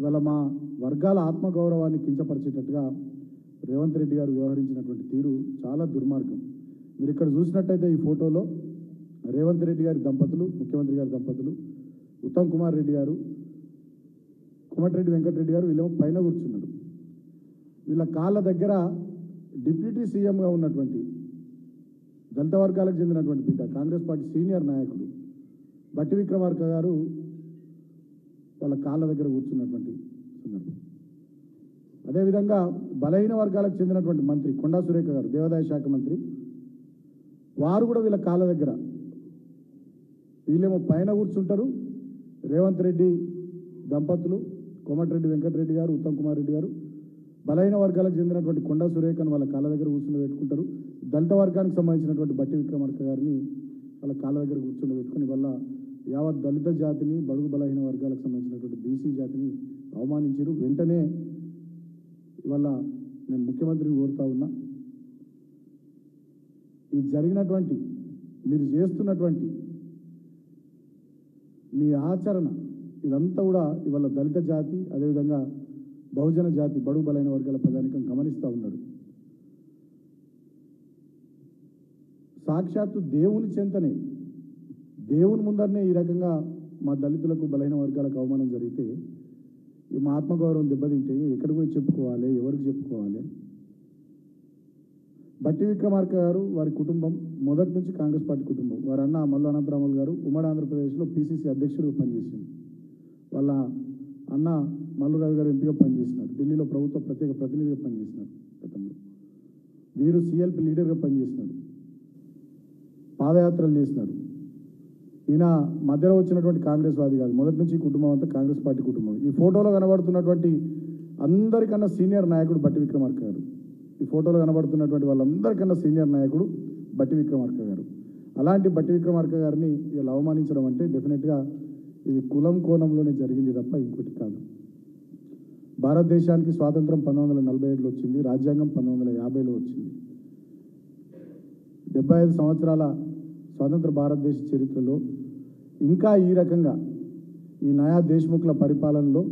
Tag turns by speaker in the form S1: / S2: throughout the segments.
S1: ఇవాళ మా వర్గాల ఆత్మగౌరవాన్ని కించపరిచేటట్టుగా రేవంత్ రెడ్డి గారు వ్యవహరించినటువంటి తీరు చాలా దుర్మార్గం. మీరు ఇక్కడ చూసినట్టయితే ఈ ఫోటోలో రేవంత్ రెడ్డి గారి దంపతులు, ముఖ్యమంత్రి గారి దంపతులు, ఉత్తమ్ కుమార్ రెడ్డి గారు, కోమటిరెడ్డి వెంకటరెడ్డి గారు వీళ్ళేమో పైన కూర్చున్నారు. వీళ్ళ కాళ్ళ దగ్గర డిప్యూటీ సీఎంగా ఉన్నటువంటి దళిత వర్గాలకు చెందినటువంటి బిడ్డ కాంగ్రెస్ పార్టీ సీనియర్ నాయకుడు బట్టి విక్రమార్క గారు వాళ్ళ కాళ్ళ దగ్గర కూర్చున్నటువంటి సందర్భం. అదేవిధంగా బలహీన వర్గాలకు చెందినటువంటి మంత్రి కొండా సురేఖ గారు, దేవాదాయ శాఖ మంత్రి, వారు కూడా వీళ్ళ కాళ్ళ దగ్గర, వీళ్ళేమో పైన కూర్చుంటారు. రేవంత్ రెడ్డి దంపతులు, కోమటిరెడ్డి వెంకటరెడ్డి గారు, ఉత్తమ్ కుమార్ రెడ్డి గారు బలహీన వర్గాలకు చెందినటువంటి కొండా సురేఖను వాళ్ళ కాళ్ళ దగ్గర కూర్చుని పెట్టుకుంటారు. దళిత వర్గానికి సంబంధించినటువంటి బట్టి విక్రమార్క గారిని వాళ్ళ కాళ్ళ దగ్గర కూర్చుని పెట్టుకుని వల్ల యావత్ దళిత జాతిని, బడుగు బలహీన వర్గాలకు సంబంధించినటువంటి బీసీ జాతిని అవమానించారు. వెంటనే ఇవాళ నేను ముఖ్యమంత్రిని కోరుతా ఉన్నా, ఈ జరిగినటువంటి మీరు చేస్తున్నటువంటి మీ ఆచరణ ఇదంతా కూడా ఇవాళ దళిత జాతి, అదేవిధంగా బహుజన జాతి, బడుగు బలైన వర్గాల ప్రజానికం గమనిస్తూ ఉన్నారు. సాక్షాత్తు దేవుని చెంతనే, దేవుని ముందరనే ఈ రకంగా మా దళితులకు, బలహీన వర్గాలకు అవమానం జరిగితే ఈ మా ఆత్మగౌరవం దెబ్బతింటే ఎక్కడికి పోయి చెప్పుకోవాలి, ఎవరికి చెప్పుకోవాలి? బట్టి విక్రమార్క గారు, వారి కుటుంబం మొదటి నుంచి కాంగ్రెస్ పార్టీ కుటుంబం. వారి అన్న మల్లు అనంతరాములు గారు ఉమ్మడి ఆంధ్రప్రదేశ్లో పీసీసీ అధ్యక్షుడిగా పనిచేసింది. వాళ్ళ అన్న మల్లు రవి గారు ఎంపీగా పనిచేసినారు. ఢిల్లీలో ప్రభుత్వ ప్రత్యేక ప్రతినిధిగా పనిచేసినారు. గతంలో వీరు సిఎల్పి లీడర్గా పనిచేసినారు. పాదయాత్రలు చేసినారు. ఈయన మధ్యలో వచ్చినటువంటి కాంగ్రెస్ వాది కాదు. మొదటి నుంచి కుటుంబం అంతా కాంగ్రెస్ పార్టీ కుటుంబం. ఈ ఫోటోలో కనబడుతున్నటువంటి అందరికన్నా సీనియర్ నాయకుడు బట్టి విక్రమార్క గారు. ఈ ఫోటోలో కనబడుతున్నటువంటి వాళ్ళందరికన్నా సీనియర్ నాయకుడు బట్టి విక్రమార్క గారు. అలాంటి బట్టి విక్రమార్క గారిని ఇలా అవమానించడం అంటే డెఫినెట్గా ఇది కులం కోణంలోనే జరిగింది తప్ప ఇంకోటి కాదు. భారతదేశానికి స్వాతంత్రం 1947లో వచ్చింది. రాజ్యాంగం 1950లో వచ్చింది. 75 సంవత్సరాల స్వతంత్ర భారతదేశ చరిత్రలో ఇంకా ఈ రకంగా ఈ నయా దేశ్ముఖ్ల పరిపాలనలో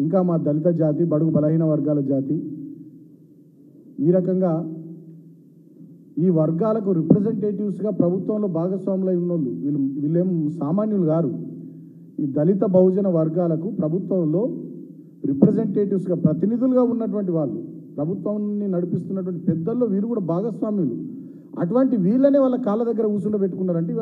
S1: ఇంకా మా దళిత జాతి, బడుగు బలహీన వర్గాల జాతి ఈ రకంగా ఈ వర్గాలకు రిప్రజెంటేటివ్స్గా ప్రభుత్వంలో భాగస్వాములై ఉన్నోళ్ళు వీళ్ళేం సామాన్యులు గారు. ఈ దళిత బహుజన వర్గాలకు ప్రభుత్వంలో రిప్రజెంటేటివ్స్గా, ప్రతినిధులుగా ఉన్నటువంటి వాళ్ళు, ప్రభుత్వాన్ని నడిపిస్తున్నటువంటి పెద్దల్లో వీరు కూడా భాగస్వామ్యులు. అటువంటి వీళ్ళనే వాళ్ళ కాళ్ళ దగ్గర కూర్చుండబెట్టుకున్నారంటే